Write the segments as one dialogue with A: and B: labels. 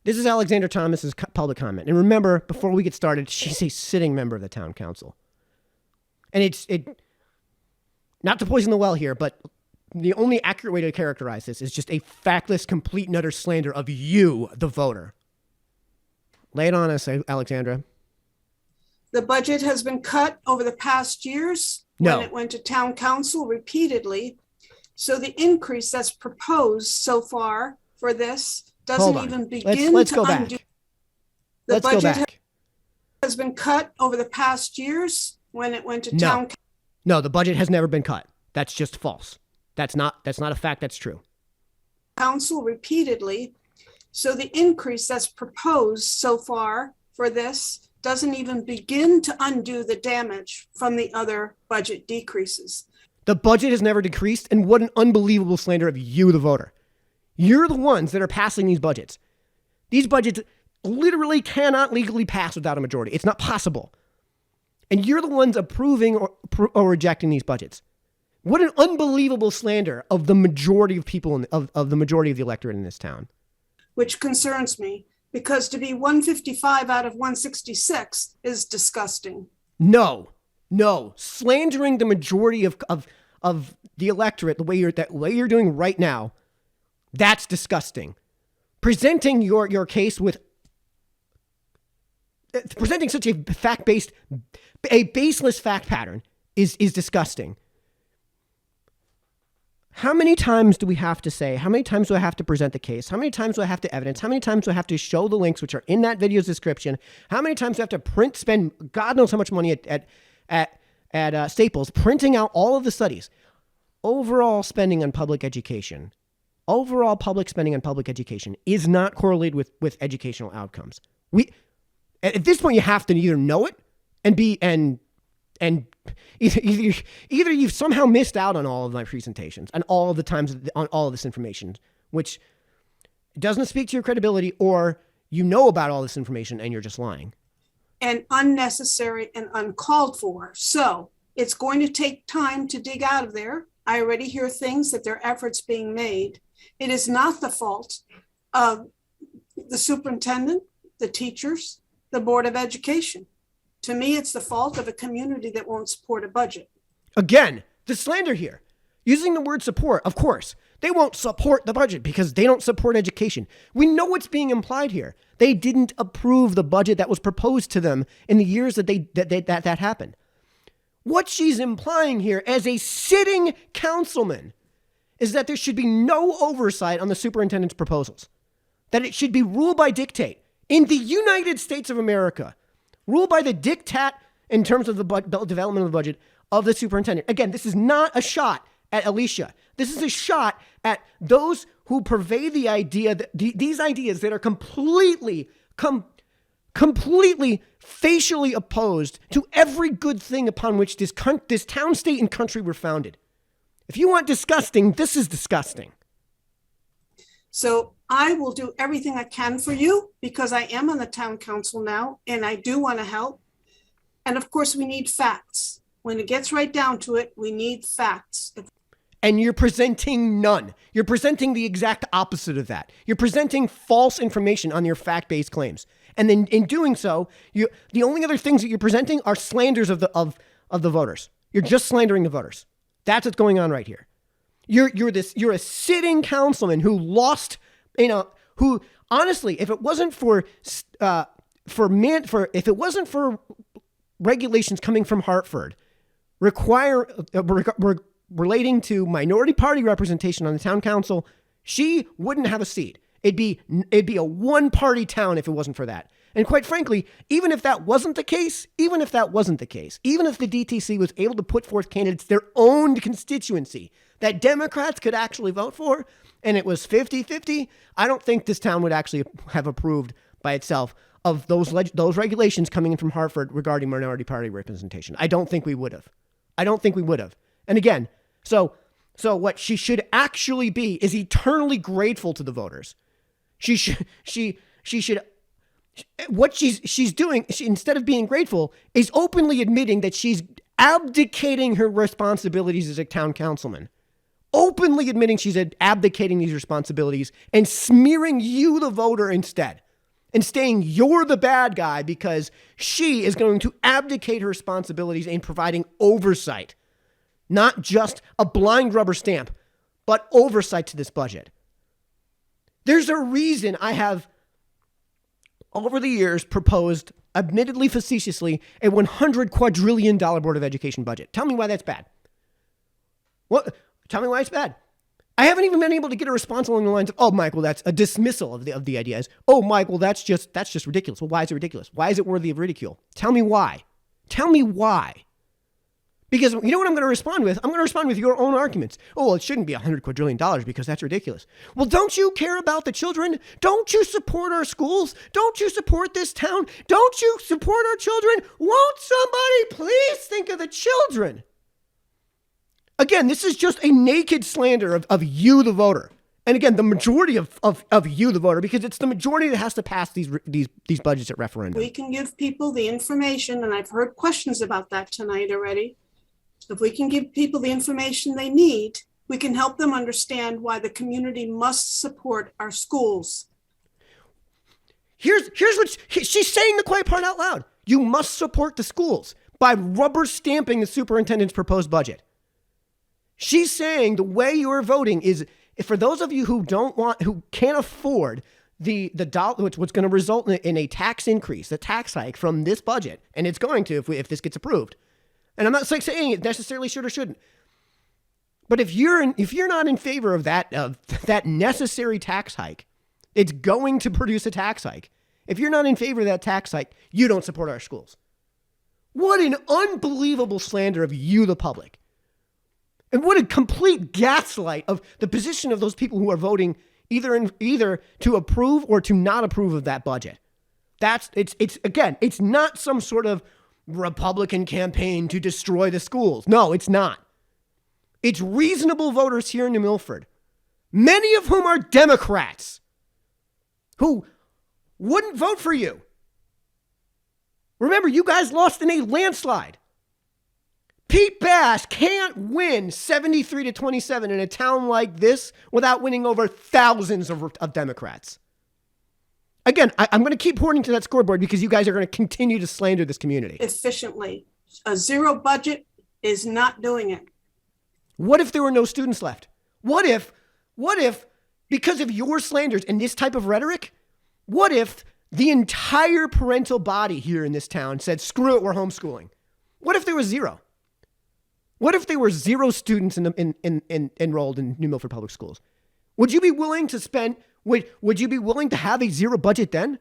A: This is Alexander Thomas's public comment. And remember, before we get started, she's a sitting member of the town council. And it's not to poison the well here, but the only accurate way to characterize this is just a factless, complete and utter slander of you, the voter. Lay it on us, Alexandra.
B: The budget has been cut over the past years when it went to town council repeatedly. So the increase that's proposed so far for this doesn't even begin
A: let's
B: to
A: go
B: undo.
A: back.
B: The
A: Let's go
B: budget
A: back.
B: has been cut over the past years when it went to town.
A: No, the budget has never been cut. That's just false. That's not a fact. That's true.
B: Council repeatedly. So the increase that's proposed so far for this doesn't even begin to undo the damage from the other budget decreases.
A: The budget has never decreased, and what an unbelievable slander of you, the voter. You're the ones that are passing these budgets. These budgets literally cannot legally pass without a majority. It's not possible. And you're the ones approving or rejecting these budgets. What an unbelievable slander of the majority of people, of the majority of the electorate in this town.
B: Which concerns me, because to be 155 out of 166 is disgusting.
A: No. Slandering the majority of the electorate the way you're doing right now, that's disgusting. Presenting your case with presenting such a baseless fact pattern is disgusting. How many times do we have to say? How many times do I have to present the case? How many times do I have to evidence? How many times do I have to show the links which are in that video's description? How many times do I have to spend God knows how much money at Staples printing out all of the studies? Overall spending on public education. Overall public spending on public education is not correlated with educational outcomes. At this point, you have to either know it and either you've somehow missed out on all of my presentations and all of the times on all of this information, which doesn't speak to your credibility, or you know about all this information and you're just lying.
B: And unnecessary and uncalled for. So it's going to take time to dig out of there. I already hear things that there are efforts being made. It is not the fault of the superintendent, the teachers, the Board of Education. To me, it's the fault of a community that won't support a budget.
A: Again, the slander here. Using the word support, of course. They won't support the budget because they don't support education. We know what's being implied here. They didn't approve the budget that was proposed to them in the years that happened. What she's implying here as a sitting councilman is that there should be no oversight on the superintendent's proposals. That it should be ruled by dictate. In the United States of America, ruled by the diktat in terms of the development of the budget of the superintendent. Again, this is not a shot at Alicia. This is a shot at those who purvey the idea that these ideas that are completely facially opposed to every good thing upon which this town, state, and country were founded. If you want disgusting, this is disgusting.
B: So I will do everything I can for you because I am on the town council now and I do want to help. And of course, we need facts. When it gets right down to it, we need facts.
A: And you're presenting none. You're presenting the exact opposite of that. You're presenting false information on your fact-based claims. And then in doing so, the only other things that you're presenting are slanders of the voters. You're just slandering the voters. That's what's going on right here. You're a sitting councilman who lost, who honestly, if it wasn't for regulations coming from Hartford relating to minority party representation on the town council, she wouldn't have a seat. It'd be a one-party town if it wasn't for that. And quite frankly, even if that wasn't the case, even if the DTC was able to put forth candidates their own constituency that Democrats could actually vote for, and it was 50-50, I don't think this town would actually have approved by itself of those regulations coming in from Hartford regarding minority party representation. I don't think we would have. And again, so what she should actually be is eternally grateful to the voters. She should. What she's doing, instead of being grateful, is openly admitting that she's abdicating her responsibilities as a town councilman. Openly admitting she's abdicating these responsibilities and smearing you, the voter, instead. and saying you're the bad guy because she is going to abdicate her responsibilities in providing oversight, not just a blind rubber stamp, but oversight to this budget. There's a reason I have, over the years, proposed, admittedly facetiously, a $100 quadrillion Board of Education budget. Tell me why that's bad. What? Tell me why it's bad. I haven't even been able to get a response along the lines of, oh, Michael, that's a dismissal of the ideas. Oh, Michael, that's just ridiculous. Well, why is it ridiculous? Why is it worthy of ridicule? Tell me why. Tell me why. Because you know what I'm going to respond with? I'm going to respond with your own arguments. Oh, well, it shouldn't be $100 quadrillion because that's ridiculous. Well, don't you care about the children? Don't you support our schools? Don't you support this town? Don't you support our children? Won't somebody please think of the children? Again, this is just a naked slander of you, the voter. And again, the majority of you, the voter, because it's the majority that has to pass these budgets at referendum.
B: We can give people the information, and I've heard questions about that tonight already. If we can give people the information they need, we can help them understand why the community must support our schools.
A: Here's what she's saying, the quiet part out loud. You must support the schools by rubber stamping the superintendent's proposed budget. She's saying the way you're voting is, for those of you who can't afford the dollar, what's going to result in a tax increase, a tax hike from this budget, and it's going to if this gets approved. And I'm not saying it necessarily should or shouldn't. But if you're not in favor of that necessary tax hike, it's going to produce a tax hike. If you're not in favor of that tax hike, you don't support our schools. What an unbelievable slander of you, the public. And what a complete gaslight of the position of those people who are voting either to approve or to not approve of that budget. It's not some sort of Republican campaign to destroy the schools. No, it's not. It's reasonable voters here in New Milford, many of whom are Democrats, who wouldn't vote for you. Remember, you guys lost in a landslide. Pete Bass can't win 73-27 in a town like this without winning over thousands of Democrats. Again, I'm going to keep pointing to that scoreboard because you guys are going to continue to slander this community.
B: Efficiently. A zero budget is not doing it.
A: What if there were no students left? What if, because of your slanders and this type of rhetoric, what if the entire parental body here in this town said, screw it, we're homeschooling? What if there was zero? What if there were zero students enrolled in New Milford Public Schools? Would you be willing to spend, would you be willing to have a zero budget then?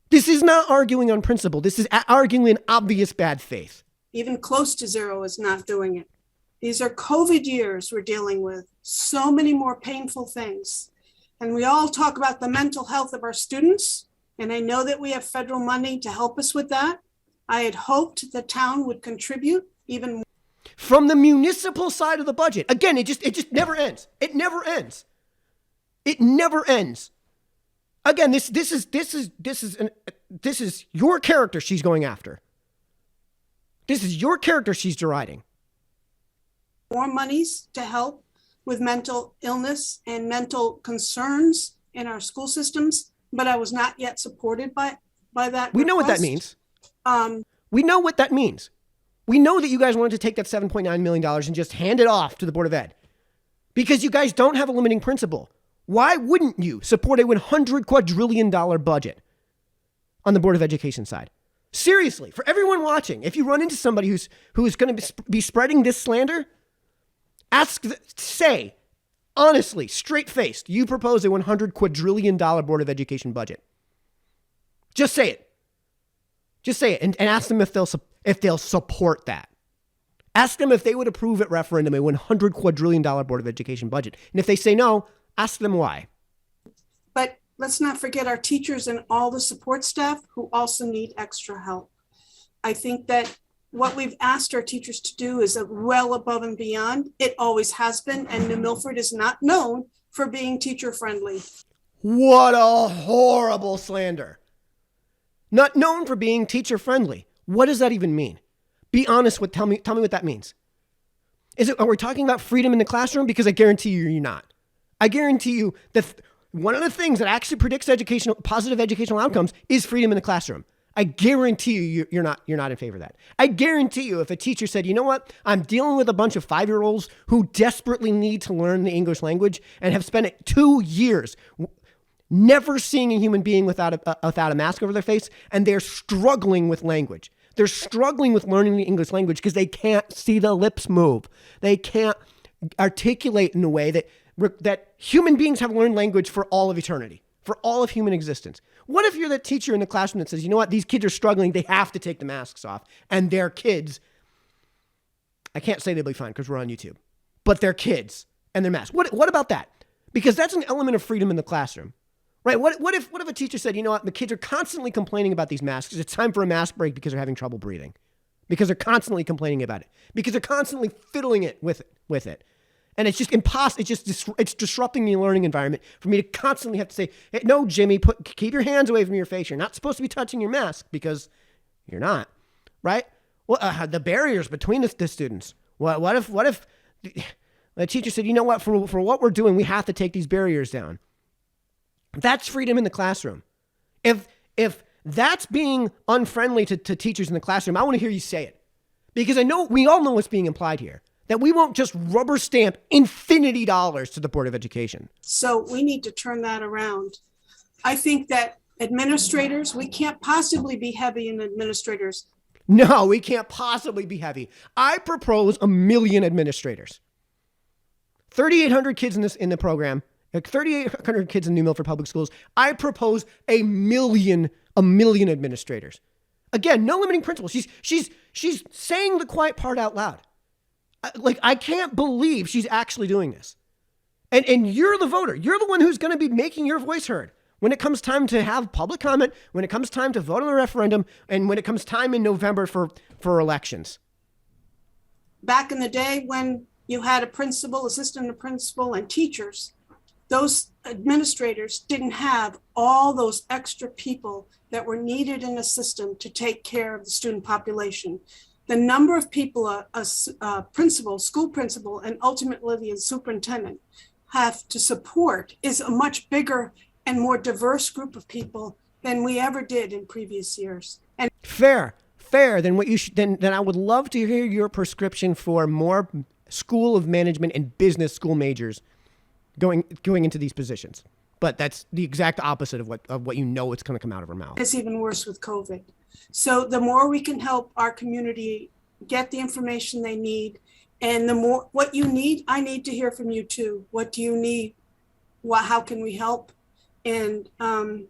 A: This is not arguing on principle. This is arguing in obvious bad faith.
B: Even close to zero is not doing it. These are COVID years we're dealing with. So many more painful things. And we all talk about the mental health of our students. And I know that we have federal money to help us with that. I had hoped the town would contribute even more.
A: From the municipal side of the budget. Again, it just never ends. It never ends. It never ends. Again, this is your character she's going after. This is your character she's deriding.
B: More monies to help with mental illness and mental concerns in our school systems, but I was not yet supported by that.
A: We know what that means. We know what that means. We know that you guys wanted to take that $7.9 million and just hand it off to the Board of Ed because you guys don't have a limiting principle. Why wouldn't you support a $100 quadrillion budget on the Board of Education side? Seriously, for everyone watching, if you run into somebody who's going to be spreading this slander, say, honestly, straight-faced, you propose a $100 quadrillion Board of Education budget. Just say it. Just say it and ask them if they'll support that. Ask them if they would approve at referendum a $100 quadrillion Board of Education budget. And if they say no, ask them why.
B: But let's not forget our teachers and all the support staff who also need extra help. I think that what we've asked our teachers to do is well above and beyond. It always has been, and New Milford is not known for being teacher friendly.
A: What a horrible slander. Not known for being teacher friendly. What does that even mean? Be honest tell me what that means. Are we talking about freedom in the classroom? Because I guarantee you're not. I guarantee you that one of the things that actually predicts positive educational outcomes is freedom in the classroom. I guarantee you're not in favor of that. I guarantee you if a teacher said, you know what, I'm dealing with a bunch of 5-year-olds who desperately need to learn the English language and have spent 2 years never seeing a human being without a mask over their face, and they're struggling with language. They're struggling with learning the English language because they can't see the lips move. They can't articulate in a way that human beings have learned language for all of eternity, for all of human existence. What if you're the teacher in the classroom that says, you know what, these kids are struggling, they have to take the masks off, and their kids, I can't say they'll be fine because we're on YouTube, but they're kids and their masks. What about that? Because that's an element of freedom in the classroom, right? What if a teacher said, you know what, the kids are constantly complaining about these masks. It's time for a mask break because they're having trouble breathing, because they're constantly complaining about it, because they're constantly fiddling it with it. And it's just impossible. It's disrupting the learning environment for me to constantly have to say, hey, no, Jimmy, keep your hands away from your face. You're not supposed to be touching your mask because you're not, right? Well, the barriers between the students. What if the teacher said, you know what, for what we're doing, we have to take these barriers down. That's freedom in the classroom. If that's being unfriendly to teachers in the classroom, I want to hear you say it, because I know we all know what's being implied here. That we won't just rubber stamp infinity dollars to the Board of Education.
B: So we need to turn that around. I think that administrators, we can't possibly be heavy in administrators.
A: No, we can't possibly be heavy. I propose 1 million administrators. 3,800 kids in the program, 3,800 kids in New Milford Public Schools. I propose 1 million administrators. Again, no limiting principle. She's saying the quiet part out loud. I can't believe she's actually doing this. And you're the voter. You're the one who's going to be making your voice heard when it comes time to have public comment, when it comes time to vote on the referendum, and when it comes time in November for elections.
B: Back in the day when you had a principal, assistant principal, and teachers, those administrators didn't have all those extra people that were needed in the system to take care of the student population. The number of people a principal, school principal, and ultimately a superintendent have to support is a much bigger and more diverse group of people than we ever did in previous years. And
A: fair. Then what you should then I would love to hear your prescription for more School of Management and Business school majors going into these positions. But that's the exact opposite of what you know it's going to come out of her mouth.
B: It's even worse with COVID. So the more we can help our community get the information they need, and the more what you need, I need to hear from you too. What do you need? How can we help? And I'm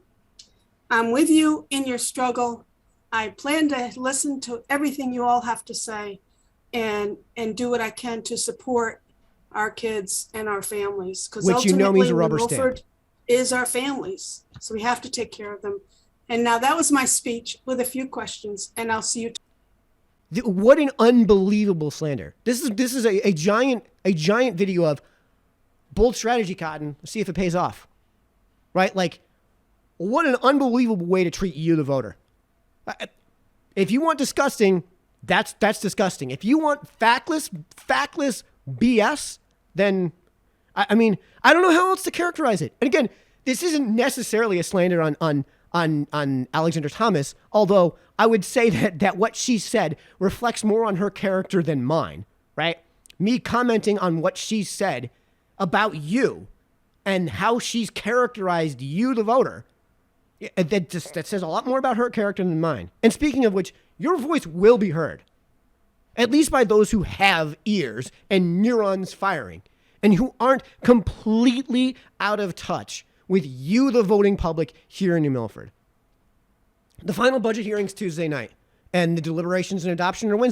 B: with you in your struggle. I plan to listen to everything you all have to say and do what I can to support our kids and our families. Because
A: which you know means a rubber
B: New Milford
A: stamp.
B: Is our families. So we have to take care of them. And now that was my speech with a few questions, and I'll see you.
A: What an unbelievable slander. This is a giant video of bold strategy, Cotton. Let's see if it pays off. Right? Like, what an unbelievable way to treat you, the voter. If you want disgusting, that's disgusting. If you want factless BS, then I mean, I don't know how else to characterize it. And again, this isn't necessarily a slander on Alexander Thomas, although I would say that what she said reflects more on her character than mine, right? Me commenting on what she said about you and how she's characterized you, the voter, that says a lot more about her character than mine. And speaking of which, your voice will be heard, at least by those who have ears and neurons firing and who aren't completely out of touch with you, the voting public, here in New Milford. The final budget hearings Tuesday night, and the deliberations and adoption are Wednesday.